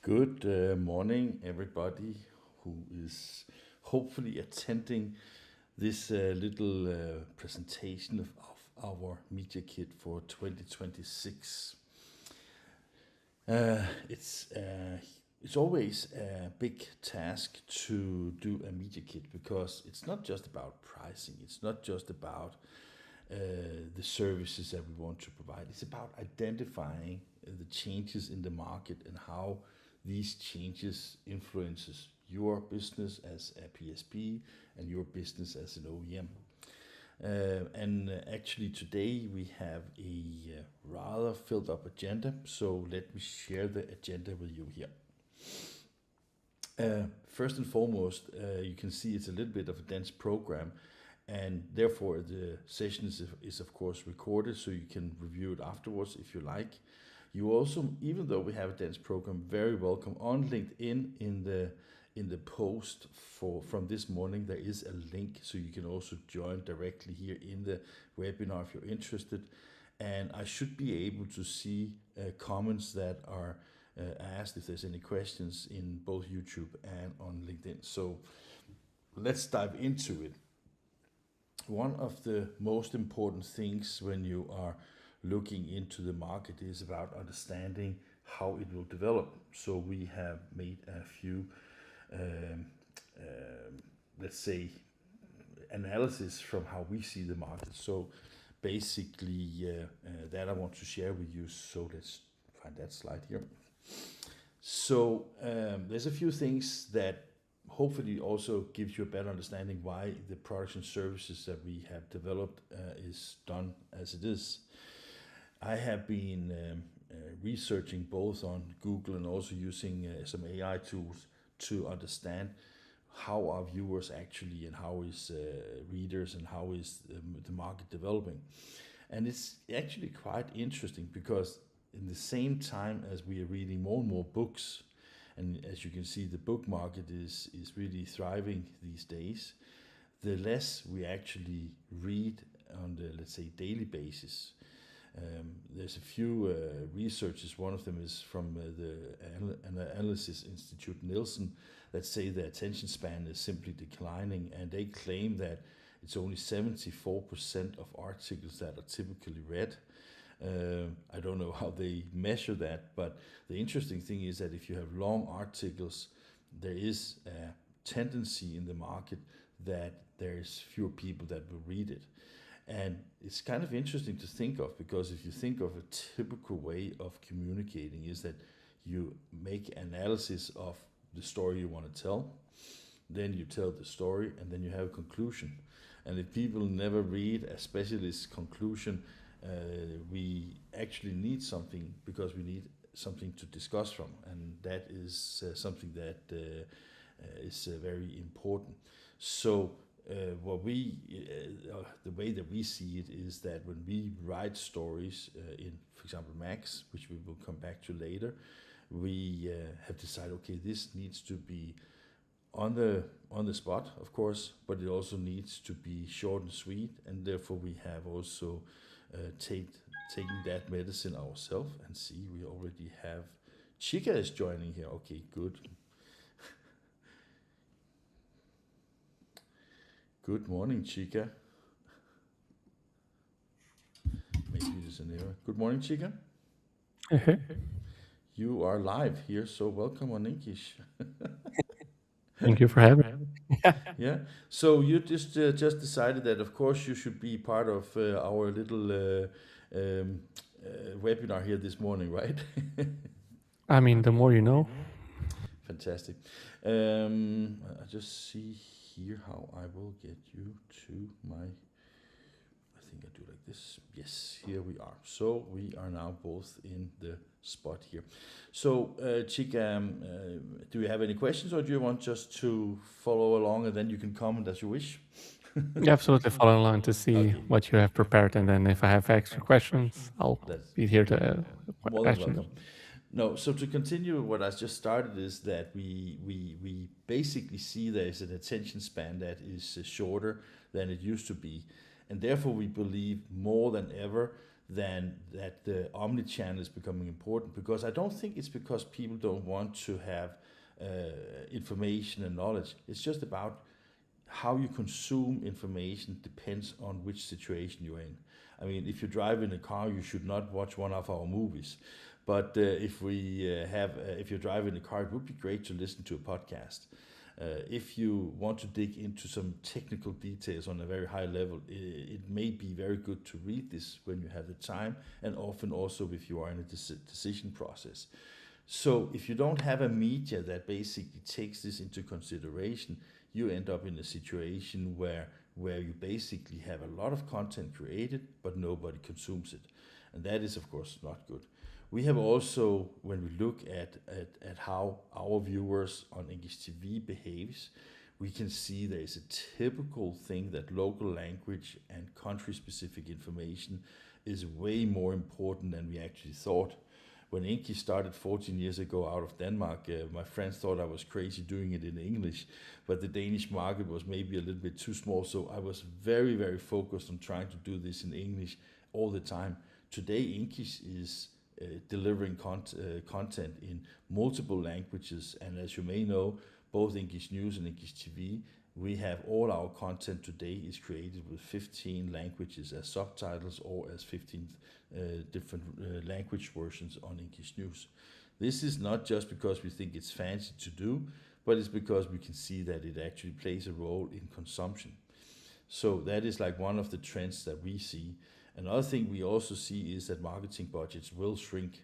Good morning, everybody who is hopefully attending this little presentation of our Media Kit for 2026. Uh, it's uh, it's always a big task to do a Media Kit because it's not just about pricing. It's not just about uh, the services that we want to provide. It's about identifying the changes in the market and how these changes influences your business as a PSP and your business as an OEM. And actually today we have a rather filled up agenda, so let me share the agenda with you here. First and foremost, you can see it's a little bit of a dense program, and therefore the session is of course recorded, so you can review it afterwards if you like. You also, even though we have a dense program, very welcome on LinkedIn in the post for from this morning. There is a link, so you can also join directly here in the webinar if you're interested. And I should be able to see comments that are asked if there's any questions in both YouTube and on LinkedIn. So let's dive into it. One of the most important things when you are looking into the market is about understanding how it will develop. So we have made a few, um, let's say, analysis from how we see the market. So basically, that I want to share with you. So let's find that slide here. So there's a few things that hopefully also gives you a better understanding why the products and services that we have developed is done as it is. I have been researching both on Google and also using some AI tools to understand how are viewers actually and how is readers and how is the market developing. And it's actually quite interesting because in the same time as we are reading more and more books, and as you can see, the book market is really thriving these days, the less we actually read on the, let's say, daily basis. There's a few researchers, one of them is from Analysis Institute Nielsen, that say the attention span is simply declining, and they claim that it's only 74% of articles that are typically read. I don't know how they measure that, but the interesting thing is that if you have long articles, there is a tendency in the market that there's fewer people that will read it. And it's kind of interesting to think of, because if you think of a typical way of communicating is that you make analysis of the story you want to tell, then you tell the story, and then you have a conclusion. And if people never read a specialist conclusion, we actually need something, because we need something to discuss from, and that is something that is very important. So the way that we see it is that when we write stories in, for example, Max, which we will come back to later, we have decided, okay, this needs to be on the spot, of course, but it also needs to be short and sweet, and therefore we have also taken that medicine ourselves. And see, we already have Chica is joining here. Okay, good. Good morning, Chica. Maybe it is an error. Good morning, Chica. Okay. You are live here, so welcome on English. Thank you for having me. Yeah. So you just decided that, of course, you should be part of our little webinar here this morning, right? I mean, the more you know. Fantastic. I just see here how I will get you to my. I think I do like this. Yes, here we are. So we are now both in the spot here. So, Chica, do you have any questions, or do you want just to follow along and then you can comment as you wish? You absolutely follow along to see Okay, what you have prepared, and then if I have extra questions, I'll that's be here to more than question welcome. them. No, so to continue what I just started is that we basically see there is an attention span that is shorter than it used to be, and therefore we believe more than ever than that the omni-channel is becoming important, because I don't think it's because people don't want to have information and knowledge. It's just about how you consume information depends on which situation you're in. I mean, if you drive in a car, you should not watch one of our movies. But if you drive in a car, it would be great to listen to a podcast. If you want to dig into some technical details on a very high level, it may be very good to read this when you have the time, and often also if you are in a decision process. So if you don't have a media that basically takes this into consideration, you end up in a situation where you basically have a lot of content created, but nobody consumes it. And that is, of course, not good. We have also, when we look at how our viewers on English TV behaves, we can see there is a typical thing that local language and country-specific information is way more important than we actually thought. When Enki started 14 years ago out of Denmark, my friends thought I was crazy doing it in English, but the Danish market was maybe a little bit too small, so I was very, very focused on trying to do this in English all the time. Today, Enki is delivering content in multiple languages, and as you may know, both English News and English TV, we have all our content today is created with 15 languages as subtitles or as 15 different language versions on English News. This is not just because we think it's fancy to do, but it's because we can see that it actually plays a role in consumption. So that is like one of the trends that we see. Another thing we also see is that marketing budgets will shrink.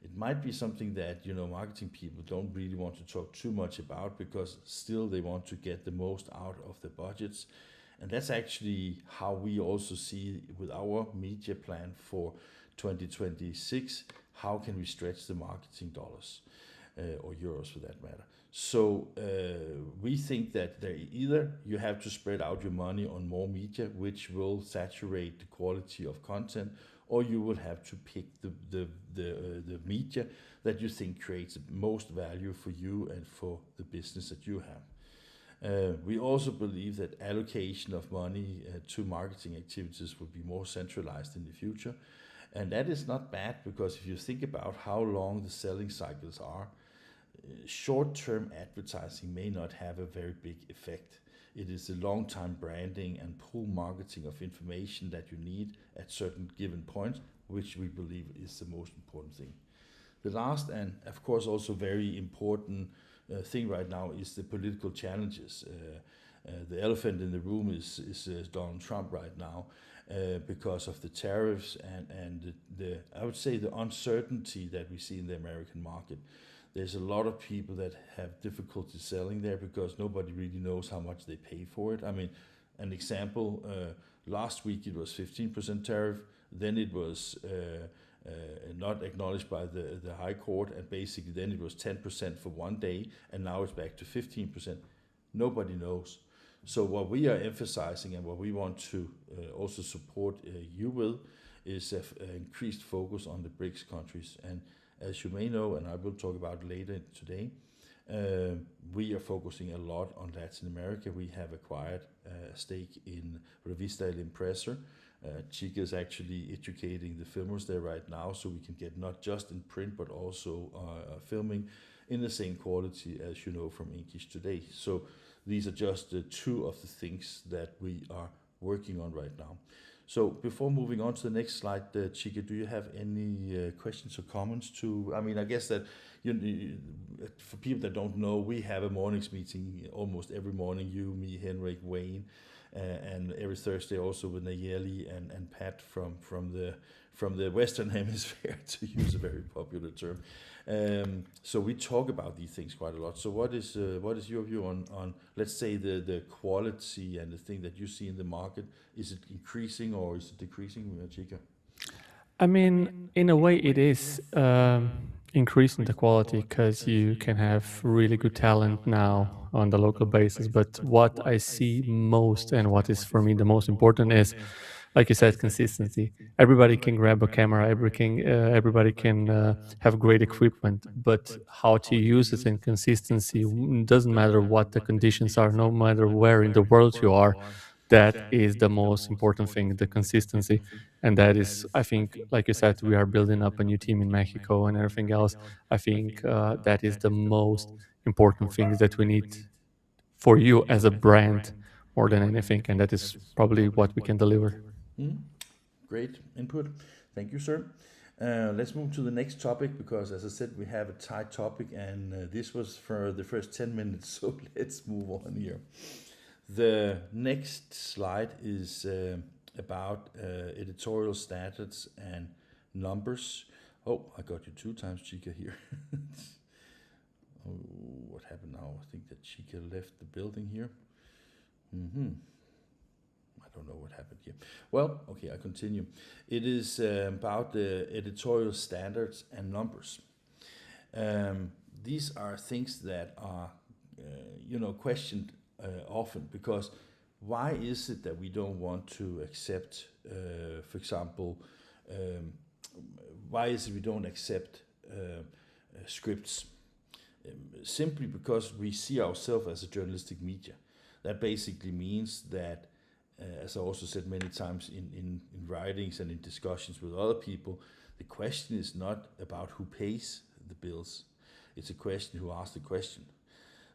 It might be something that, marketing people don't really want to talk too much about, because still they want to get the most out of the budgets. And that's actually how we also see with our media plan for 2026, how can we stretch the marketing dollars, or euros for that matter. So we think that either you have to spread out your money on more media, which will saturate the quality of content, or you will have to pick the media that you think creates the most value for you and for the business that you have. We also believe that allocation of money to marketing activities will be more centralized in the future. And that is not bad, because if you think about how long the selling cycles are, short-term advertising may not have a very big effect. It is the long-time branding and pull marketing of information that you need at certain given points, which we believe is the most important thing. The last, and of course also very important thing right now, is the political challenges. The elephant in the room is Donald Trump right now, because of the tariffs and the I would say the uncertainty that we see in the American market. There's a lot of people that have difficulty selling there because nobody really knows how much they pay for it. I mean, an example, last week it was 15% tariff, then it was not acknowledged by the High Court, and basically then it was 10% for one day, and now it's back to 15%. Nobody knows. So what we are emphasizing, and what we want to also support you with, is an increased focus on the BRICS countries. And as you may know, and I will talk about later today, we are focusing a lot on Latin America. We have acquired a stake in Revista El Impresor. Chica is actually educating the filmers there right now, so we can get not just in print but also filming in the same quality as you know from English Today. So these are just two of the things that we are working on right now. So before moving on to the next slide, Chica, do you have any questions or comments to? I mean, I guess that for people that don't know, we have a mornings meeting almost every morning. You, me, Henrik, Wayne, and every Thursday also with Nayeli and Pat from the Western Hemisphere, to use a very popular term. So we talk about these things quite a lot. So what is your view on let's say the quality and the thing that you see in the market? Is it increasing or is it decreasing, Chica? I mean, in a way, it is increasing the quality because you can have really good talent now on the local basis. But what I see most, and what is for me the most important, is, like you said, consistency. Everybody can grab a camera, everybody can have great equipment, but how to use it in consistency doesn't matter what the conditions are, no matter where in the world you are. that is the most important thing, the consistency. And that is, I think, like you said, we are building up a new team in Mexico and everything else. I think that is the most important thing that we need for you as a brand more than anything. And that is probably what we can deliver. Great input. Thank you, sir. Let's move to the next topic because, as I said, we have a tight topic, and this was for the first 10 minutes, so let's move on here. The next slide is about editorial standards and numbers. Oh, I got you 2 times, Chica, here. Oh, what happened now? I think that Chica left the building here. I don't know what happened here. Well, okay, I continue. It is about the editorial standards and numbers. These are things that are, questioned often because why is it that we don't want to accept, for example, why is it we don't accept scripts? Simply because we see ourselves as a journalistic media. That basically means that, as I also said many times in writings and in discussions with other people, the question is not about who pays the bills. It's a question who asks the question.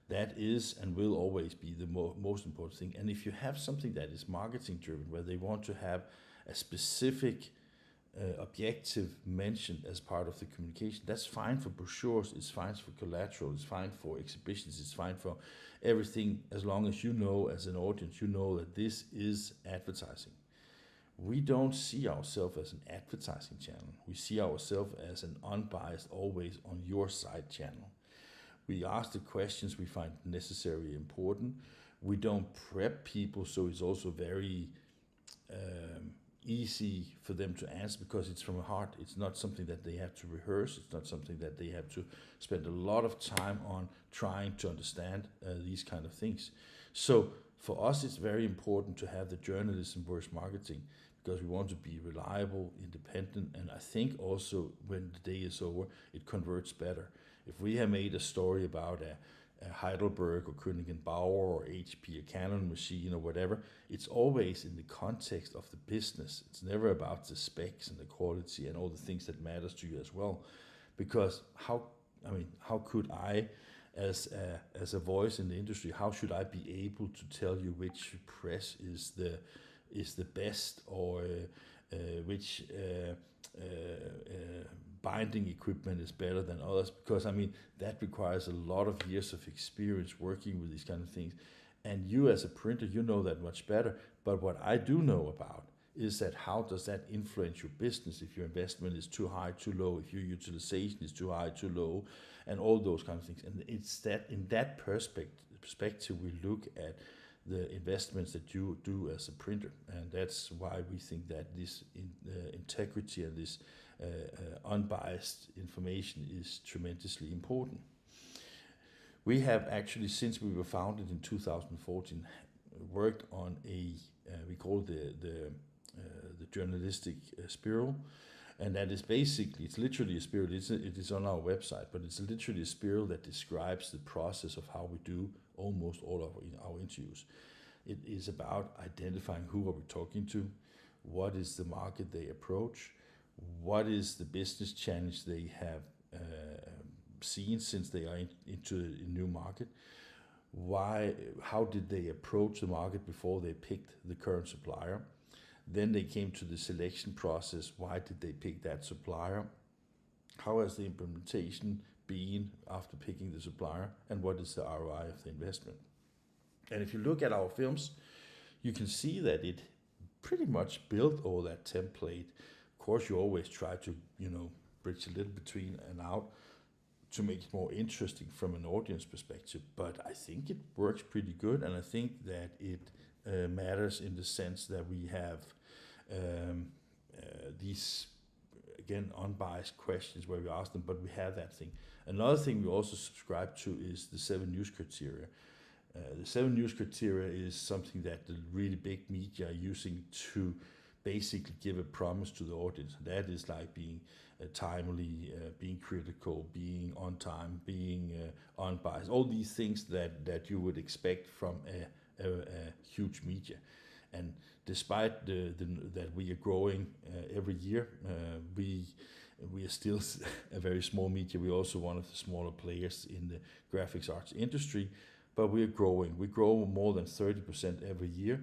That is and will always be the most important thing. And if you have something that is marketing driven, where they want to have a specific objective mentioned as part of the communication, that's fine for brochures, it's fine for collateral, it's fine for exhibitions, it's fine for everything, as long as you know as an audience, you know that this is advertising. We don't see ourselves as an advertising channel. We see ourselves as an unbiased, always on your side channel. We ask the questions we find necessary and important. We don't prep people, so it's also very easy for them to answer because it's from the heart. It's not something that they have to rehearse. It's not something that they have to spend a lot of time on trying to understand these kind of things. So for us, it's very important to have the journalism versus marketing because we want to be reliable, independent, and I think also when the day is over, it converts better. If we have made a story about a Heidelberg or Koenig & Bauer or HP, a Canon machine or whatever, it's always in the context of the business. It's never about the specs and the quality and all the things that matters to you as well. Because how could I, as a voice in the industry, how should I be able to tell you which press is the best or which binding equipment is better than others? Because that requires a lot of years of experience working with these kind of things, and you as a printer, you know that much better. But what I do know about is that how does that influence your business if your investment is too high, too low, if your utilization is too high, too low, and all those kind of things. And it's that in that perspective we look at the investments that you do as a printer, and that's why we think that this integrity and this unbiased information is tremendously important. We have actually, since we were founded in 2014, worked on we call the journalistic spiral, and that is basically, it's literally a spiral. It is on our website, but it's literally a spiral that describes the process of how we do almost all of our interviews. It is about identifying who are we talking to, what is the market they approach, what is the business challenge they have seen since they are into a new market, how did they approach the market before they picked the current supplier, then they came to the selection process, why did they pick that supplier, how has the implementation been after picking the supplier, and what is the ROI of the investment. And if you look at our films, you can see that it pretty much built all that template. Of course, you always try to, bridge a little between and out to make it more interesting from an audience perspective. But I think it works pretty good, and I think that it matters in the sense that we have these, again, unbiased questions where we ask them, but we have that thing. Another thing we also subscribe to is the 7 news criteria. The 7 news criteria is something that the really big media are using to basically give a promise to the audience. That is like being timely, being critical, being on time, being unbiased, all these things that you would expect from a huge media. And despite that we are growing every year, we are still a very small media. We're also one of the smaller players in the graphics arts industry, but we are growing. We grow more than 30% every year,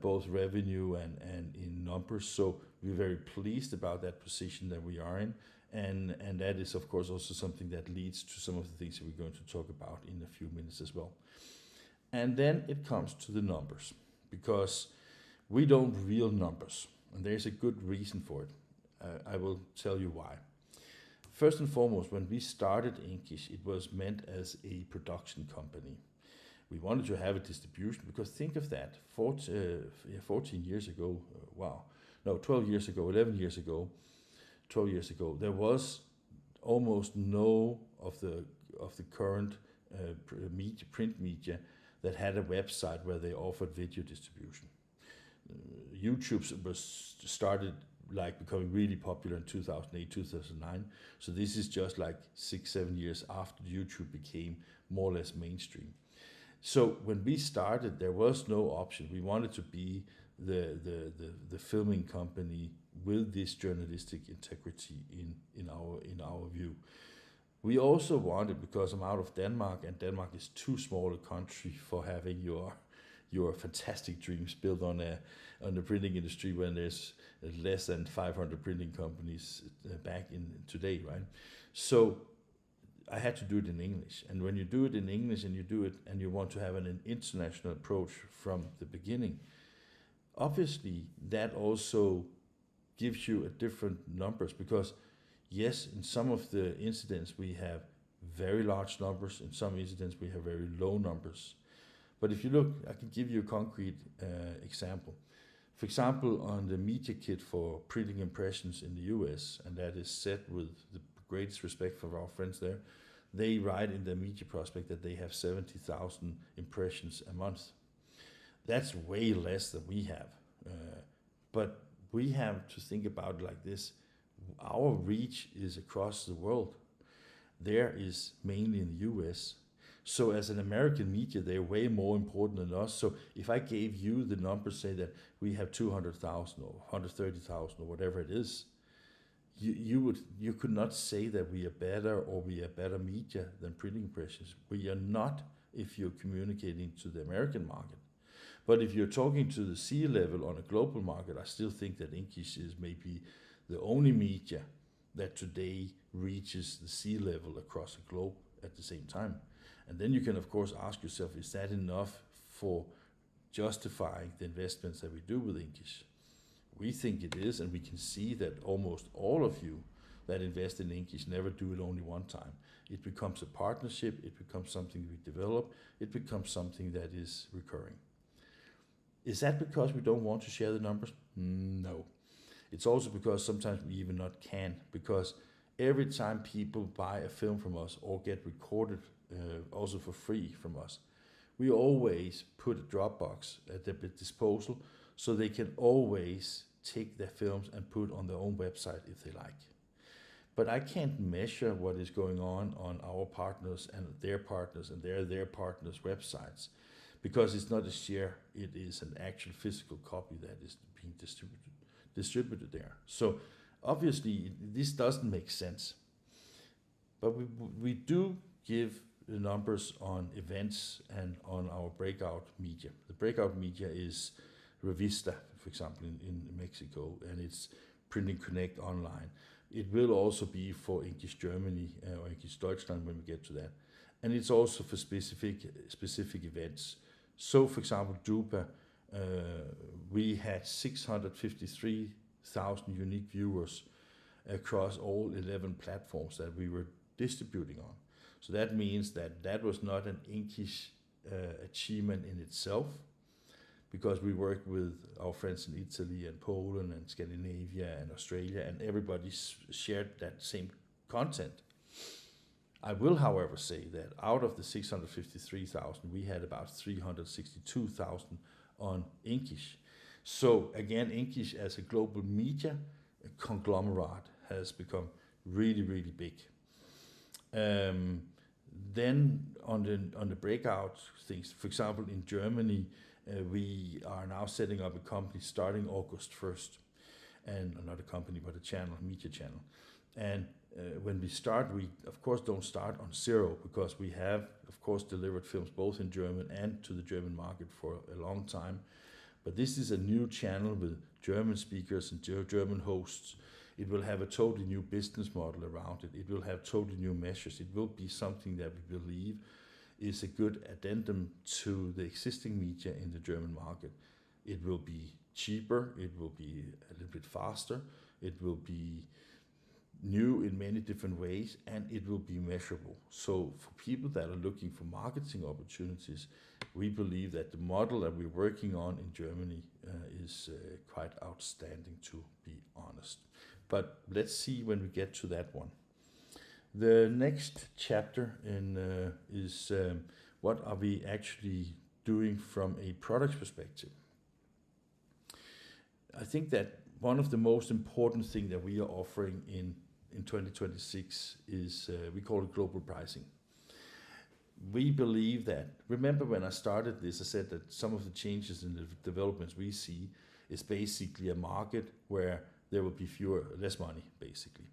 both revenue and in numbers. So we're very pleased about that position that we are in. And that is, of course, also something that leads to some of the things that we're going to talk about in a few minutes as well. And then it comes to the numbers, because we don't reveal numbers, and there's a good reason for it. I will tell you why. First and foremost, when we started Inkish, it was meant as a production company. We wanted to have a distribution, because think of that, 14 years ago, 12 years ago, 11 years ago, 12 years ago, there was almost no of the current print media that had a website where they offered video distribution. YouTube was started like becoming really popular in 2008, 2009. So this is just like 6-7 years after YouTube became more or less mainstream. So when we started, there was no option. We wanted to be the filming company with this journalistic integrity in our view. We also wanted, because I'm out of Denmark, and Denmark is too small a country for having your fantastic dreams built on the printing industry when there's less than 500 printing companies back in today, right? So I had to do it in English. And when you do it in English and you do it and you want to have an international approach from the beginning, obviously that also gives you a different numbers, because yes, in some of the incidents we have very large numbers, in some incidents we have very low numbers. But if you look, I can give you a concrete example. For example, on the media kit for printing impressions in the US, and that is set with the greatest respect for our friends there, they write in their media prospect that they have 70,000 impressions a month. That's way less than we have. But we have to think about it like this. Our reach is across the world. There is mainly in the US. So as an American media, they're way more important than us. So if I gave you the numbers, say that we have 200,000 or 130,000 or whatever it is, you could not say that we are better or we are better media than printing impressions. We are not if you're communicating to the American market. But if you're talking to the C-level on a global market, I still think that Inkish is maybe the only media that today reaches the C-level across the globe at the same time. And then you can, of course, ask yourself, is that enough for justifying the investments that we do with Inkish? We think it is, and we can see that almost all of you that invest in Inkish never do it only one time. It becomes a partnership, it becomes something we develop, it becomes something that is recurring. Is that because we don't want to share the numbers? No. It's also because sometimes we even not can, because every time people buy a film from us or get recorded also for free from us, we always put a Dropbox at their disposal so they can always take their films and put on their own website if they like. But I can't measure what is going on our partners and their partners' websites, because it's not a share, it is an actual physical copy that is being distributed there. So obviously this doesn't make sense. But we do give the numbers on events and on our breakout media. The breakout media is Revista, for example, in Mexico, and it's Printing Connect online. It will also be for Inkish Germany or Inkish Deutschland when we get to that. And it's also for specific events. So, for example, Drupa, we had 653,000 unique viewers across all 11 platforms that we were distributing on. So that means that was not an Inkish achievement in itself, because we work with our friends in Italy and Poland and Scandinavia and Australia, and everybody shared that same content. I will, however, say that out of the 653,000, we had about 362,000 on Inkish. So again, Inkish as a global media conglomerate has become really, really big. Then on the breakout things, for example, in Germany, We are now setting up a company starting August 1st, and not a company but a channel, a media channel. And when we start, we of course don't start on zero, because we have of course delivered films both in German and to the German market for a long time. But this is a new channel with German speakers and German hosts. It will have a totally new business model around it. It will have totally new measures. It will be something that we believe is a good addendum to the existing media in the German market. It will be cheaper, it will be a little bit faster, it will be new in many different ways, and it will be measurable. So for people that are looking for marketing opportunities, we believe that the model that we're working on in Germany is quite outstanding, to be honest. But let's see when we get to that one. The next chapter is what are we actually doing from a product perspective. I think that one of the most important things that we are offering in 2026 is, we call it global pricing. We believe that, remember when I started this, I said that some of the changes in the developments we see is basically a market where there will be less money, basically.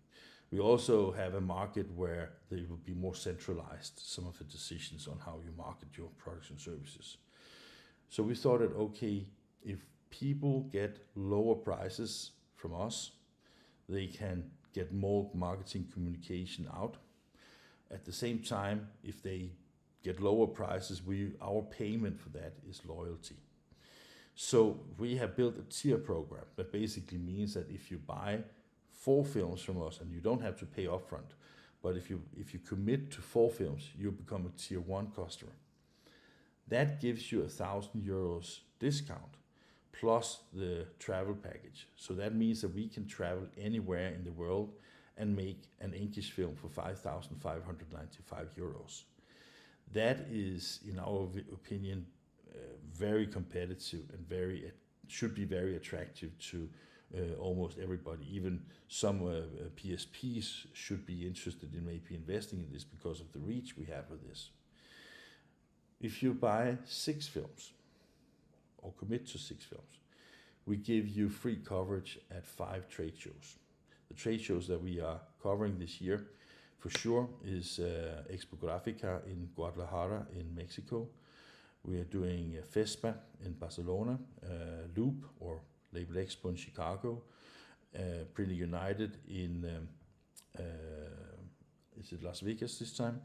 We also have a market where there will be more centralized, some of the decisions on how you market your products and services. So we thought that, okay, if people get lower prices from us, they can get more marketing communication out. At the same time, if they get lower prices, our payment for that is loyalty. So we have built a tier program that basically means that if you buy 4 films from us, and you don't have to pay upfront, but if you commit to 4 films, you become a tier 1 customer. That gives you €1,000 discount plus the travel package. So that means that we can travel anywhere in the world and make an English film for €5,595. That is, in our opinion, very competitive and should be very attractive to almost everybody. Even some PSPs should be interested in maybe investing in this because of the reach we have with this. If you buy 6 films or commit to 6 films, we give you free coverage at 5 trade shows. The trade shows that we are covering this year for sure is Expo Grafica in Guadalajara in Mexico. We are doing FESPA in Barcelona, Loop or Label Expo in Chicago, Printing United in is it Las Vegas this time?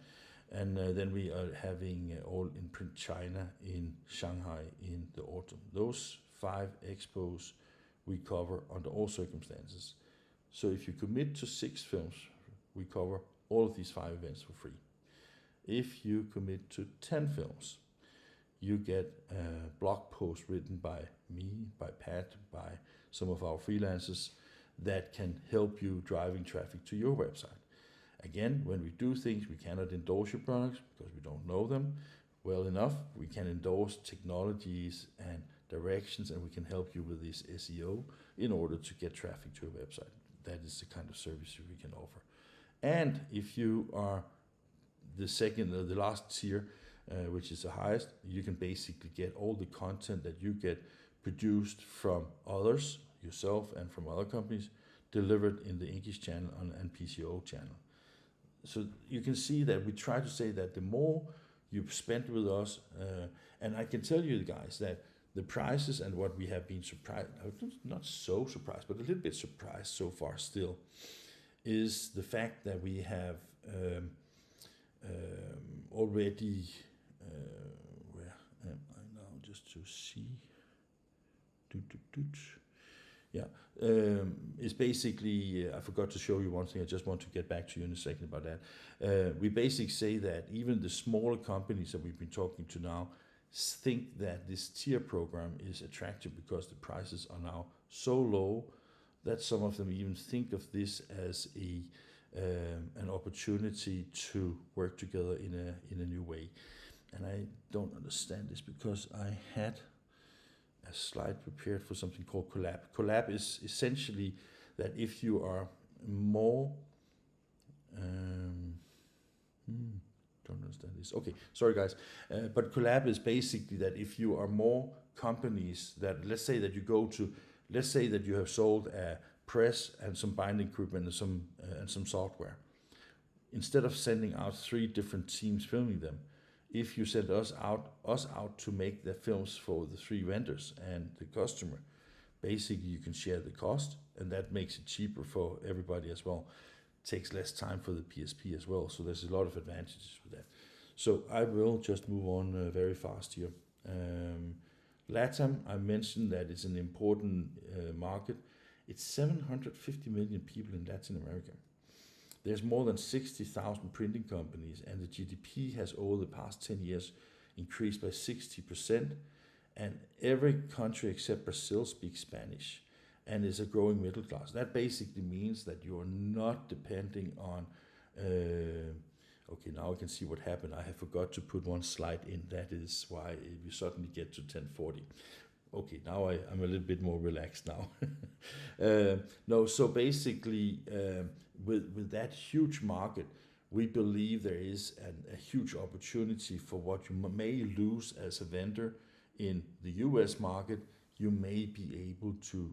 And then we are having All in Print China in Shanghai in the autumn. Those 5 expos we cover under all circumstances. So if you commit to 6 films, we cover all of these 5 events for free. If you commit to 10 films, you get a blog post written by me, by Pat, by some of our freelancers that can help you driving traffic to your website. Again, when we do things, we cannot endorse your products because we don't know them well enough. We can endorse technologies and directions, and we can help you with this SEO in order to get traffic to your website. That is the kind of service we can offer. And if you are the second or the last tier, which is the highest, you can basically get all the content that you get produced from others, yourself and from other companies, delivered in the English channel and PCO channel. So you can see that we try to say that the more you spend with us, and I can tell you guys that the prices and what we have been surprised, not so surprised, but a little bit surprised so far still, is the fact that we have already, where am I now, just to see, is basically, I forgot to show you one thing, I just want to get back to you in a second about that. We basically say that even the smaller companies that we've been talking to now think that this tier program is attractive because the prices are now so low that some of them even think of this as an opportunity to work together in a new way. And I don't understand this because I had a slide prepared for something called Collab. Collab is essentially that if you are more, don't don't understand this. Okay, sorry guys. But collab is basically that if you are more companies that, let's say that you have sold a press and some binding equipment and some software. Instead of sending out 3 different teams filming them, if you send us out to make the films for the 3 vendors and the customer, basically you can share the cost, and that makes it cheaper for everybody as well. Takes less time for the PSP as well, so there's a lot of advantages with that. So I will just move on very fast here. LATAM, I mentioned that it's an important market. It's 750 million people in Latin America. There's more than 60,000 printing companies, and the GDP has over the past 10 years increased by 60%, and every country except Brazil speaks Spanish and is a growing middle class. That basically means that you're not depending on, okay, now I can see what happened. I have forgot to put one slide in. That is why we suddenly get to 1040. Okay, now I'm a little bit more relaxed now. No, so basically, with that huge market, we believe there is a huge opportunity for what you may lose as a vendor in the US market. You may be able to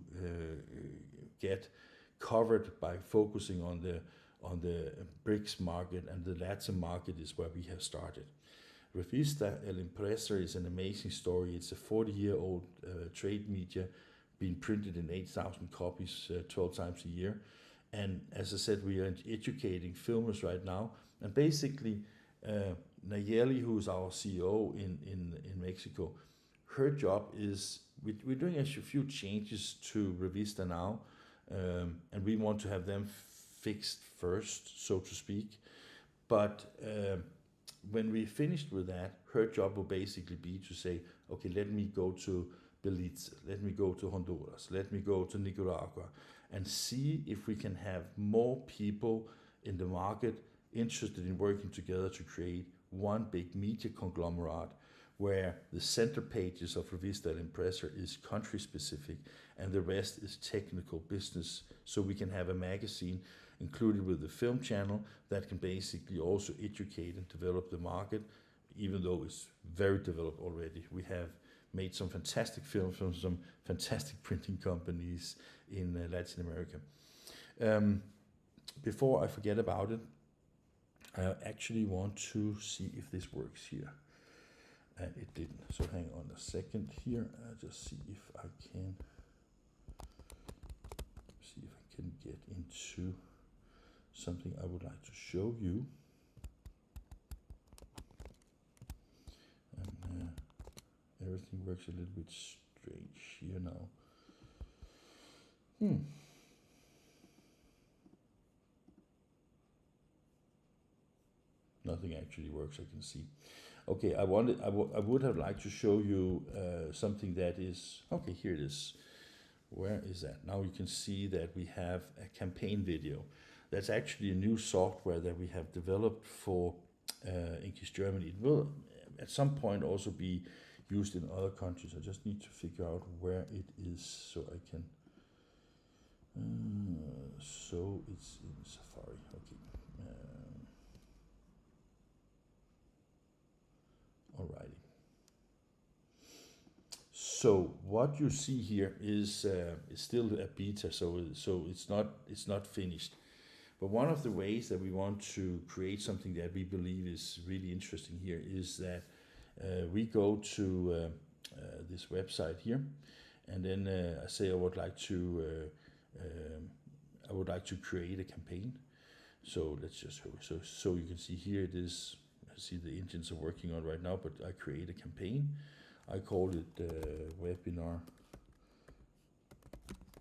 get covered by focusing on the BRICS market, and the Latin market is where we have started. Revista El Impresor is an amazing story. It's a 40-year-old trade media being printed in 8,000 copies 12 times a year. And as I said, we are educating filmers right now. And basically, Nayeli, who is our CEO in Mexico, her job is, we're doing a few changes to Revista now, and we want to have them fixed first, so to speak. But when we finished with that, her job will basically be to say, okay, let me go to Belize, let me go to Honduras, let me go to Nicaragua, and see if we can have more people in the market interested in working together to create one big media conglomerate where the center pages of Revista El Impresor is country specific and the rest is technical business, so we can have a magazine included with the film channel that can basically also educate and develop the market, even though it's very developed already. We have made some fantastic films from some fantastic printing companies in Latin America. Before I forget about it, I actually want to see if this works here. And it didn't. So hang on a second here. I'll just see if I can get into something I would like to show you. And everything works a little bit strange here now. Nothing actually works, I can see. Okay, I would have liked to show you something that is, okay, here it is. Where is that? Now you can see that we have a campaign video. That's actually a new software that we have developed for English Germany. It will at some point also be used in other countries. I just need to figure out where it is so I can. So it's in Safari. Okay. Alrighty. So what you see here is still a beta, so it's not finished. But one of the ways that we want to create something that we believe is really interesting here is that we go to this website here, and then I say I would like to create a campaign. So let's just so you can see here it is. I see the engines are working on right now, but I create a campaign. I call it webinar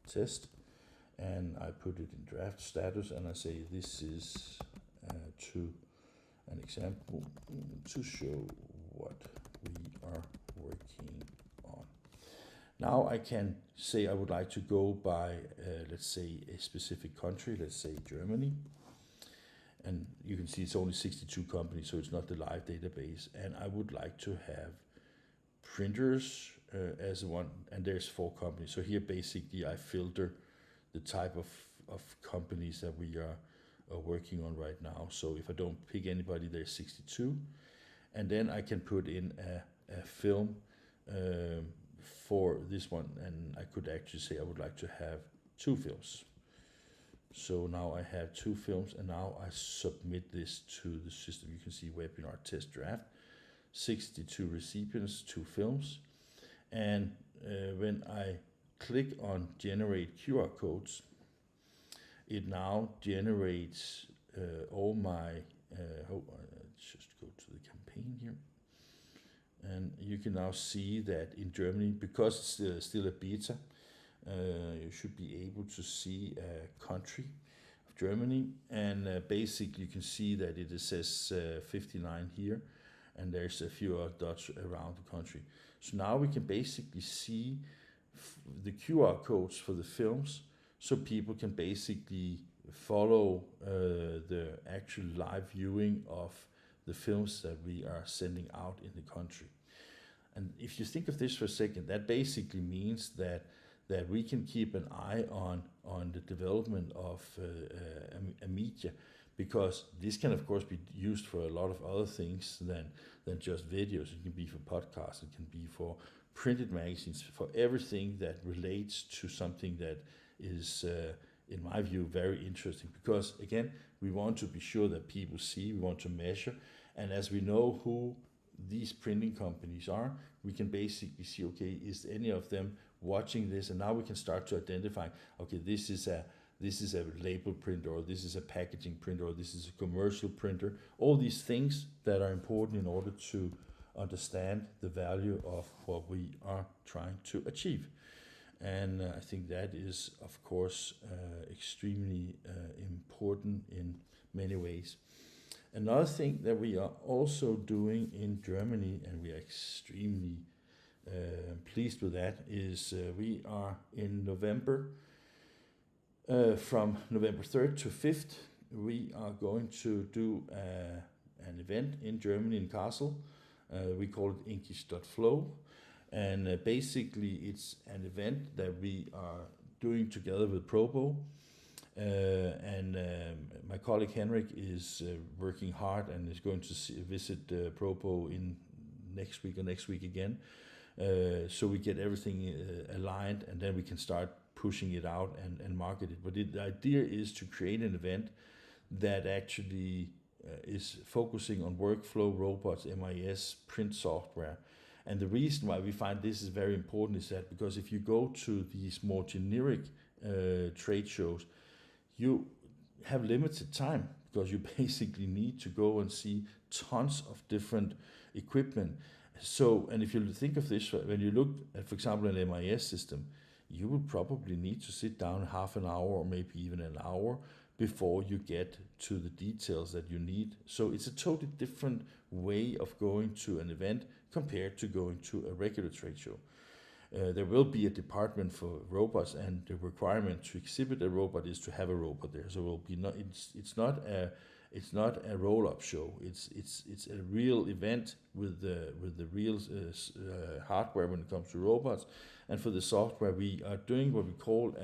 test, and I put it in draft status, and I say this is to an example to show what we are working on. Now I can say I would like to go by, let's say, a specific country, let's say Germany. And you can see it's only 62 companies, so it's not the live database. And I would like to have printers as one, and there's 4 companies. So here basically I filter the type of companies that we are working on right now. So if I don't pick anybody, there's 62. And then I can put in a film for this one, and I could actually say I would like to have 2 films. So now I have 2 films, and now I submit this to the system. You can see webinar test draft, 62 recipients, 2 films. And when I click on generate QR codes, it now generates all my, just go to the campaign here. And you can now see that in Germany, because it's still a beta, you should be able to see a country of Germany, and basically you can see that it says 59 here, and there's a few dots around the country. So now we can basically see the QR codes for the films, so people can basically follow the actual live viewing of the films that we are sending out in the country. And if you think of this for a second, that basically means that we can keep an eye on the development of a media, because this can of course be used for a lot of other things than just videos. It can be for podcasts, it can be for printed magazines, for everything that relates to something that is in my view very interesting, because again we want to be sure that people see, we want to measure, and as we know who these printing companies are, we can basically see, okay, is any of them watching this? And now we can start to identify, okay, this is a label printer, or this is a packaging printer, or this is a commercial printer. All these things that are important in order to understand the value of what we are trying to achieve. And I think that is, of course, extremely important in many ways. Another thing that we are also doing in Germany, and we are extremely pleased with that, is we are in November, from November 3rd to 5th, we are going to do an event in Germany, in Kassel. We call it Inkish.flow. And basically it's an event that we are doing together with Probo. My colleague Henrik is working hard and is going to visit Probo in next week or next week again. So we get everything aligned, and then we can start pushing it out and market it. But the idea is to create an event that actually is focusing on workflow, robots, MIS, print software. And the reason why we find this is very important is that because if you go to these more generic trade shows, you have limited time, because you basically need to go and see tons of different equipment. So, and if you think of this, when you look at, for example, an MIS system, you will probably need to sit down half an hour or maybe even an hour before you get to the details that you need. So it's a totally different way of going to an event compared to going to a regular trade show. There will be a department for robots, and the requirement to exhibit a robot is to have a robot there. So it will be it's not a roll-up show. It's a real event with the real hardware when it comes to robots, and for the software we are doing what we call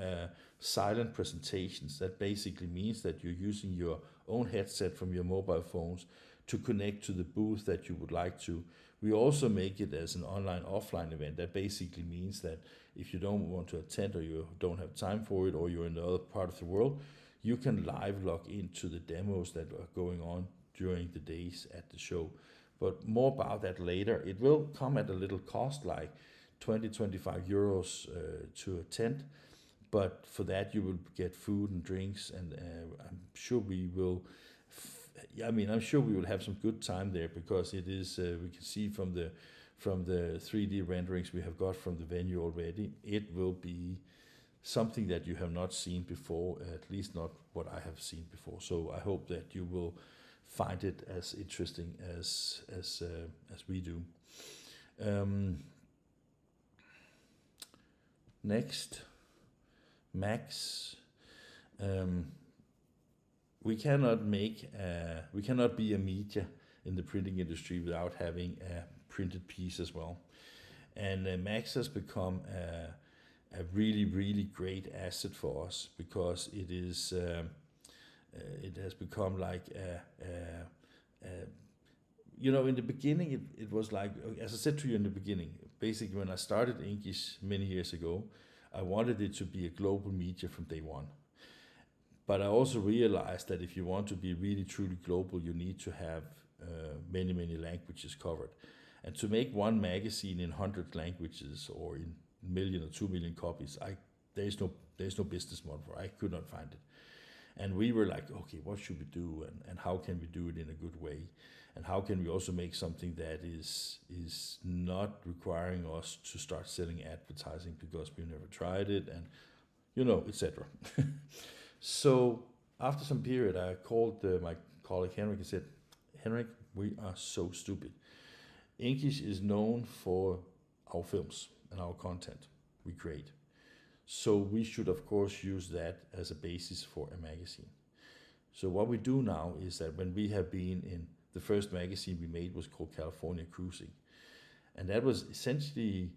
silent presentations. That basically means that you're using your own headset from your mobile phones to connect to the booth that you would like to. We also make it as an online-offline event. That basically means that if you don't want to attend, or you don't have time for it, or you're in the other part of the world, you can live log into the demos that are going on during the days at the show. But more about that later. It will come at a little cost, like 20-25 euros to attend. But for that you will get food and drinks, and I'm sure we will I'm sure we will have some good time there, because it is we can see from the 3D renderings we have got from the venue already, it will be something that you have not seen before, at least not what I have seen before. So I hope that you will find it as interesting as we do. Next, Max. We cannot be a media in the printing industry without having a printed piece as well. And Max has become a really, really great asset for us, because it is it has become like in the beginning, it was like, as I said to you in the beginning, basically when I started Inkish many years ago, I wanted it to be a global media from day one. But I also realized that if you want to be really truly global, you need to have many, many languages covered. And to make one magazine in 100 languages or in million or 2 million copies, there's no business model for it. I could not find it. And we were like, okay, what should we do, and how can we do it in a good way? And how can we also make something that is not requiring us to start selling advertising because we've never tried it, and etc. So after some period, I called my colleague Henrik and said, Henrik, we are so stupid. Inkish is known for our films and our content we create. So we should, of course, use that as a basis for a magazine. So what we do now is that when we have been in, the first magazine we made was called California Cruising. And that was essentially,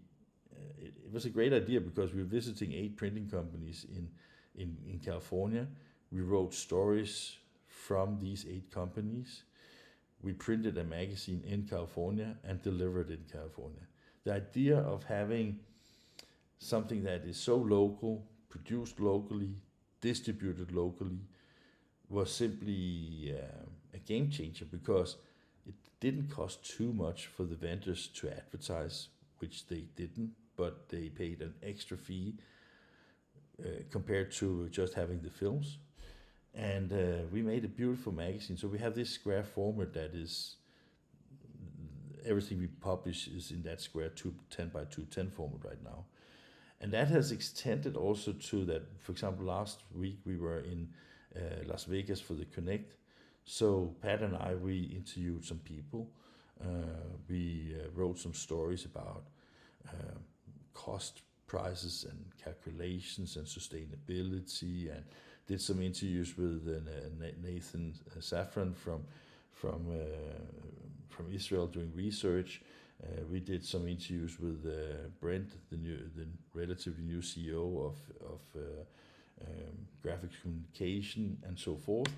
it was a great idea because we were visiting 8 printing companies in California. We wrote stories from these 8 companies. We printed a magazine in California and delivered it in California. The idea of having something that is so local, produced locally, distributed locally, was simply a game changer because it didn't cost too much for the vendors to advertise, which they didn't, but they paid an extra fee compared to just having the films. And we made a beautiful magazine. So we have this square format that is, everything we publish is in that square 10 by 210 format right now. And that has extended also to that, for example, last week we were in Las Vegas for the Connect. So Pat and I, we interviewed some people. We wrote some stories about cost prices and calculations and sustainability, and did some interviews with Nathan Safran from Israel doing research. We did some interviews with Brent, the relatively new CEO of graphics communication and so forth,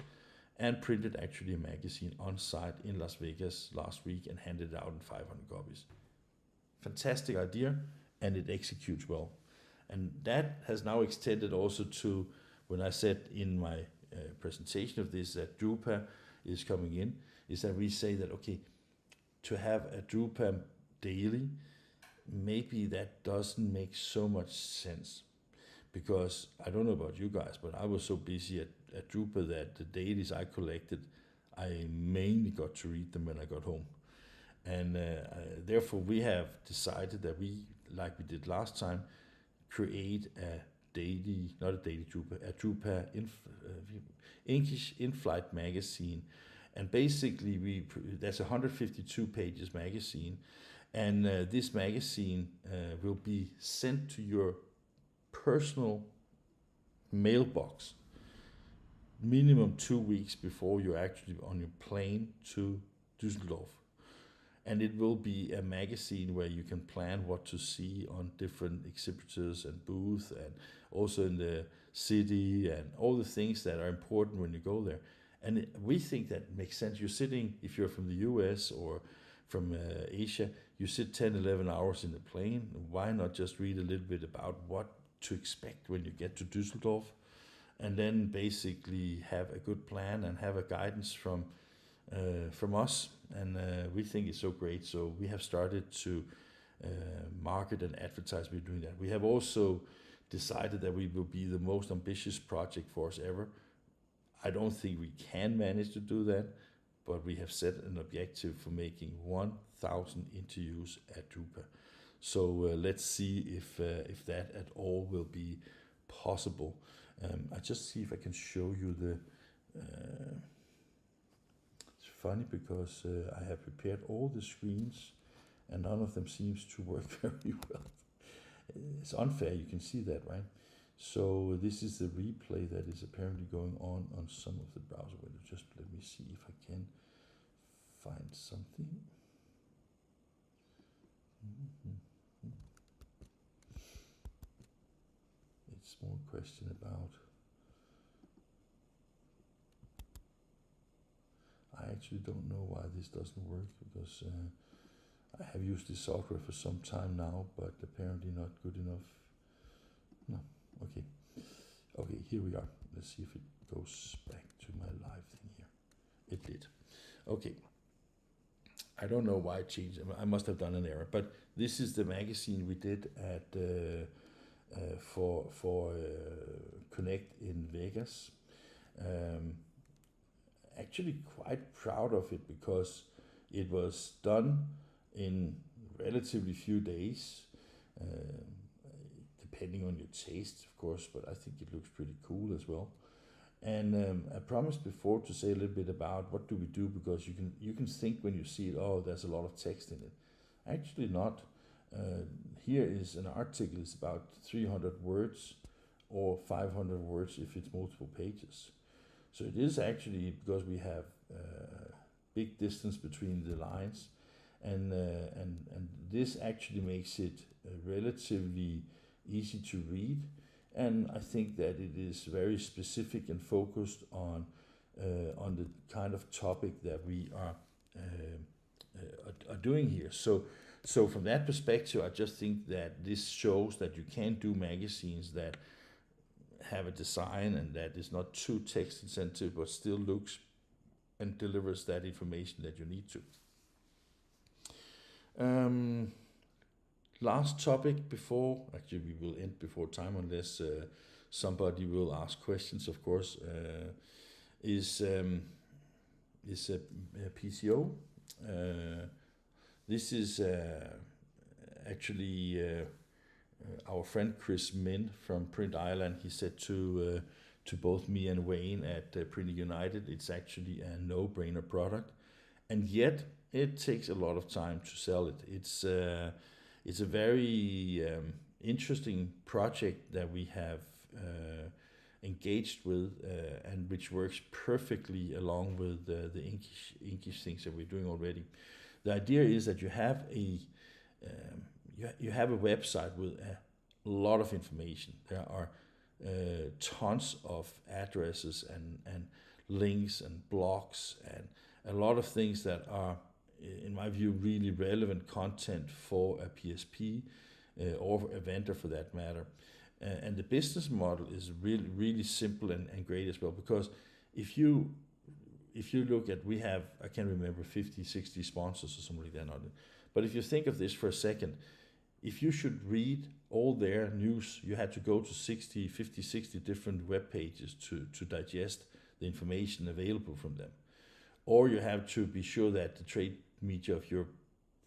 and printed actually a magazine on site in Las Vegas last week and handed it out in 500 copies. Fantastic idea, and it executes well. And that has now extended also to when I said in my presentation of this that Drupa is coming in, is that we say that, okay, to have a Drupa daily, maybe that doesn't make so much sense. Because I don't know about you guys, but I was so busy at Drupa that the dailies I collected, I mainly got to read them when I got home. And therefore we have decided that we, like we did last time, create a daily, not a daily Drupa, a Drupa Inkish in-flight magazine. And basically that's a 152 pages magazine. And this magazine will be sent to your personal mailbox minimum 2 weeks before you're actually on your plane to Düsseldorf. And it will be a magazine where you can plan what to see on different exhibitors and booths, and also in the city, and all the things that are important when you go there. And we think that makes sense. You're sitting, if you're from the US or from Asia, you sit 10, 11 hours in the plane. Why not just read a little bit about what to expect when you get to Düsseldorf, and then basically have a good plan and have a guidance from us. And we think it's so great. So we have started to market and advertise. We're doing that. We have also decided that we will be the most ambitious project for us ever. I don't think we can manage to do that, but we have set an objective for making 1,000 interviews at Drupa. So let's see if that at all will be possible. I just see if I can show you the. It's funny because I have prepared all the screens, and none of them seems to work very well. It's unfair. You can see that, right? So this is the replay that is apparently going on some of the browser windows. Just let me see if I can find something. It's more a question about actually don't know why this doesn't work, because I have used this software for some time now, but apparently not good enough. No, okay. Okay, here we are. Let's see if it goes back to my live thing here. It did. Okay. I don't know why it changed. I must have done an error, but this is the magazine we did at for Connect in Vegas. Actually quite proud of it, because it was done in relatively few days, depending on your taste, of course, but I think it looks pretty cool as well. And I promised before to say a little bit about what do we do, because you can think when you see it, oh, there's a lot of text in it. Actually not. Here is an article. It's about 300 words or 500 words if it's multiple pages. So it is actually, because we have big distance between the lines, and this actually makes it relatively easy to read. And I think that it is very specific and focused on the kind of topic that we are doing here. So from that perspective, I just think that this shows that you can do magazines that have a design and that is not too text intensive, but still looks and delivers that information that you need to. Last topic before, actually we will end before time unless somebody will ask questions, of course, is PCO. This is actually our friend Chris Min from Print Ireland. He said to both me and Wayne at Printing United, it's actually a no-brainer product, and yet it takes a lot of time to sell it. It's a very interesting project that we have engaged with, and which works perfectly along with the inkish things that we're doing already. The idea is that you have you have a website with a lot of information. There are tons of addresses and links and blogs and a lot of things that are, in my view, really relevant content for a PSP or a vendor for that matter. And the business model is really, really simple and great as well, because if you look at, we have, I can't remember, 50, 60 sponsors or something like that on it. But if you think of this for a second, if you should read all their news, you had to go to 50, 60 different web pages to digest the information available from them. Or you have to be sure that the trade media of your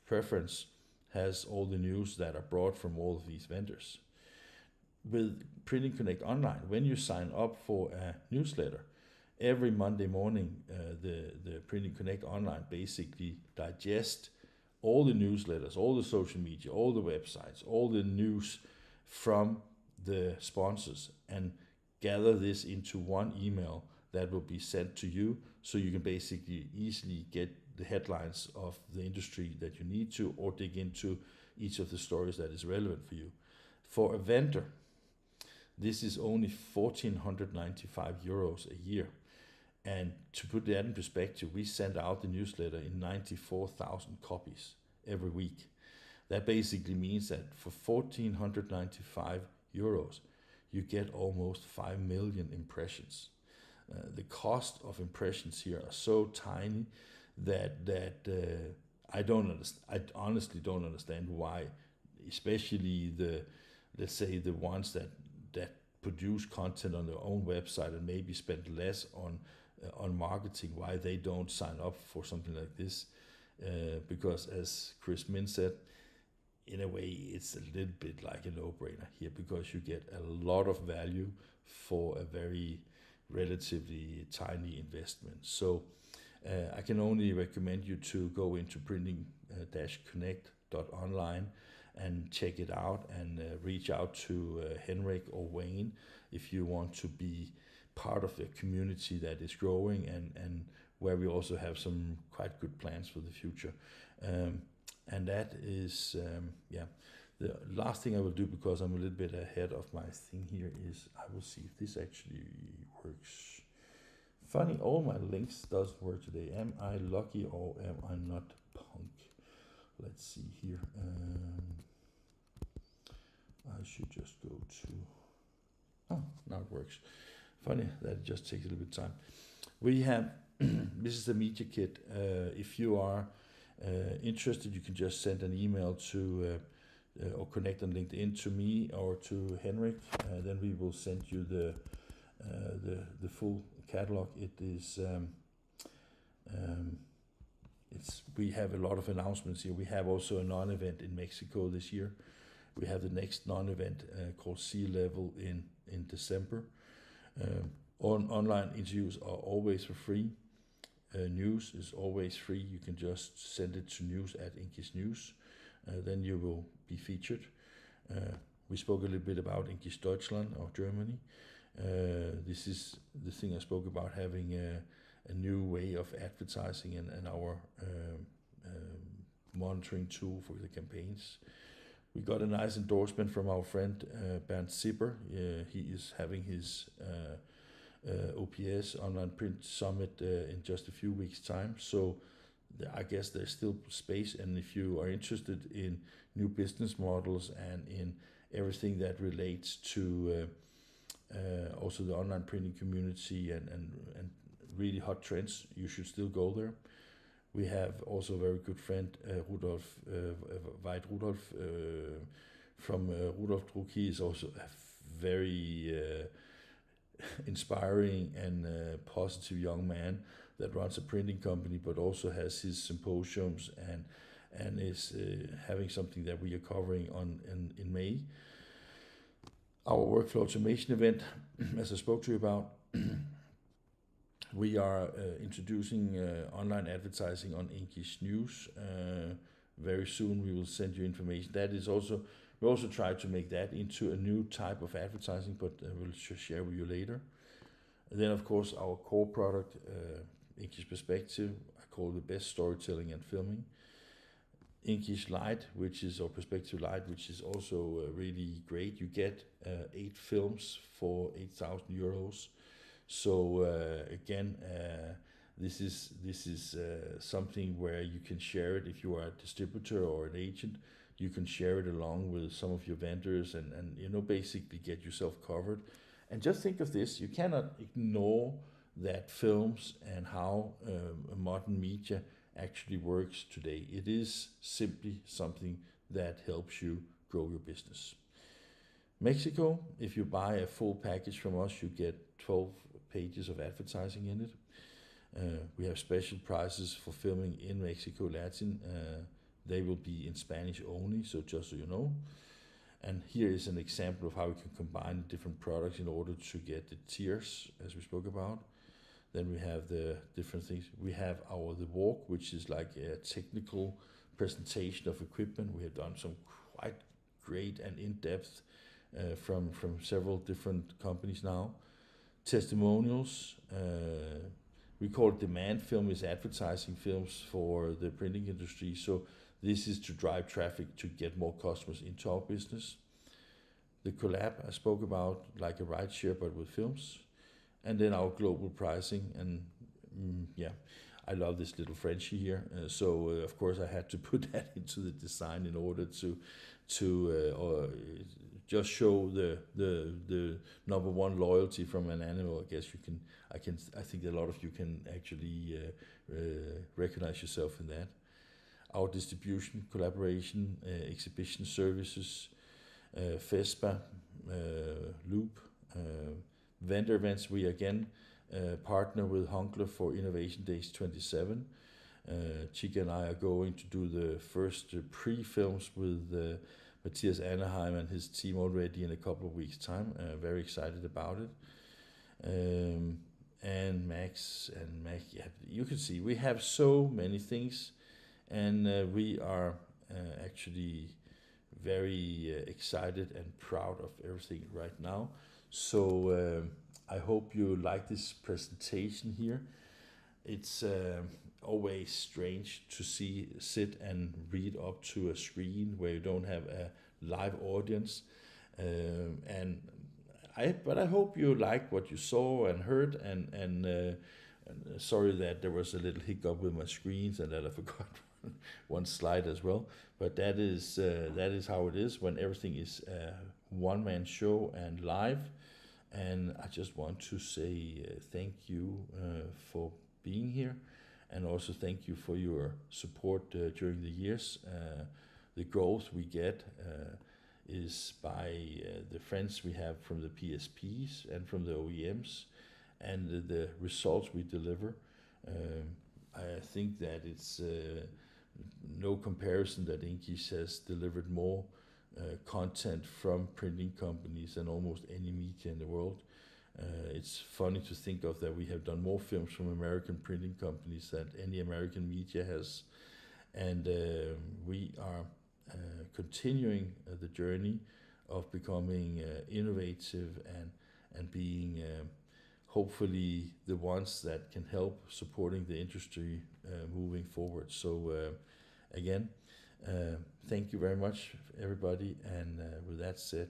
preference has all the news that are brought from all of these vendors. With Printing Connect Online, when you sign up for a newsletter, every Monday morning, the Printing Connect Online basically digest all the newsletters, all the social media, all the websites, all the news from the sponsors, and gather this into one email that will be sent to you, so you can basically easily get the headlines of the industry that you need to, or dig into each of the stories that is relevant for you. For a vendor, this is only 1,495 euros a year. And to put that in perspective, we send out the newsletter in 94,000 copies every week. That basically means that for 1,495 euros, you get almost 5 million impressions. The cost of impressions here are so tiny that I honestly don't understand why, especially let's say the ones that produce content on their own website and maybe spend less on marketing, why they don't sign up for something like this. Because as Chris Min said, in a way it's a little bit like a no-brainer here, because you get a lot of value for a very relatively tiny investment. So I can only recommend you to go into printing-connect.online and check it out, and reach out to Henrik or Wayne if you want to be part of a community that is growing and where we also have some quite good plans for the future. And that is, the last thing I will do, because I'm a little bit ahead of my thing here, is I will see if this actually works Funny, all my links doesn't work today. Am I lucky or am I not punk? Let's see here. I should just go to... Oh, now it works. Funny, that just takes a little bit of time. We have... this is the media kit. If you are interested, you can just send an email to... or connect on LinkedIn to me or to Henrik. Then we will send you the full catalog. It is... we have a lot of announcements here. We have also a non-event in Mexico this year. We have the next non-event called Sea Level in December. Online interviews are always for free. News is always free. You can just send it to news@Inkish.News. Then you will be featured. We spoke a little bit about Inkish Deutschland or Germany. This is the thing I spoke about, having a new way of advertising and our monitoring tool for the campaigns. We got a nice endorsement from our friend Bernd Zipper. He is having his OPS Online Print Summit in just a few weeks' time. So I guess there's still space, and if you are interested in new business models and in everything that relates to also the online printing community and really hot trends, you should still go there. We have also a very good friend, Rudolf Weid-Rudolf from Rudolf Druck. He is also a very inspiring and positive young man that runs a printing company, but also has his symposiums and is having something that we are covering on in May. Our workflow automation event, as I spoke to you about, we are introducing online advertising on Inkish News. Very soon we will send you information. That is also, we also try to make that into a new type of advertising, but we'll share with you later. And then of course our core product, Inkish Perspective, I call the best storytelling and filming. Inkish Light, which is, or Perspective Light, which is also really great. You get 8 films for 8,000 euros. So again, this is something where you can share it if you are a distributor or an agent. You can share it along with some of your vendors and you know, basically get yourself covered. And just think of this: you cannot ignore that films and how modern media actually works today. It is simply something that helps you grow your business. Mexico, if you buy a full package from us, you get 12 pages of advertising in it. We have special prices for filming in Mexico Latin. They will be in Spanish only, so just so you know. And here is an example of how we can combine different products in order to get the tiers, as we spoke about. Then we have the different things. We have the walk, which is like a technical presentation of equipment. We have done some quite great and in-depth from several different companies now. Testimonials. We call it demand film, is advertising films for the printing industry. So this is to drive traffic to get more customers into our business. The collab I spoke about, like a ride share but with films. And then our global pricing, and yeah, I love this little Frenchie here. So of course I had to put that into the design in order to just show the number one loyalty from an animal. I guess I think a lot of you can actually recognize yourself in that. Our distribution, collaboration, exhibition services, FESPA, Loop, vendor events. We again partner with Hunkler for Innovation Days 27. Chica and I are going to do the first pre-films with Matthias Anaheim and his team already in a couple of weeks' time. Very excited about it. And Max and Mac, yeah, you can see we have so many things, and we are actually very excited and proud of everything right now. So I hope you like this presentation here. It's always strange to sit and read up to a screen where you don't have a live audience. And I hope you liked what you saw and heard, and sorry that there was a little hiccup with my screens and that I forgot one slide as well. But that is how it is when everything is a one-man show and live. And I just want to say thank you for being here, and also thank you for your support during the years. The growth we get is by the friends we have from the PSPs and from the OEMs, and the results we deliver. I think that it's no comparison that Inkies has delivered more content from printing companies than almost any media in the world. It's funny to think of that we have done more films from American printing companies than any American media has, and we are continuing the journey of becoming innovative and being hopefully the ones that can help supporting the industry moving forward. So again, thank you very much, everybody, and with that said,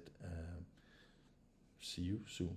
see you soon.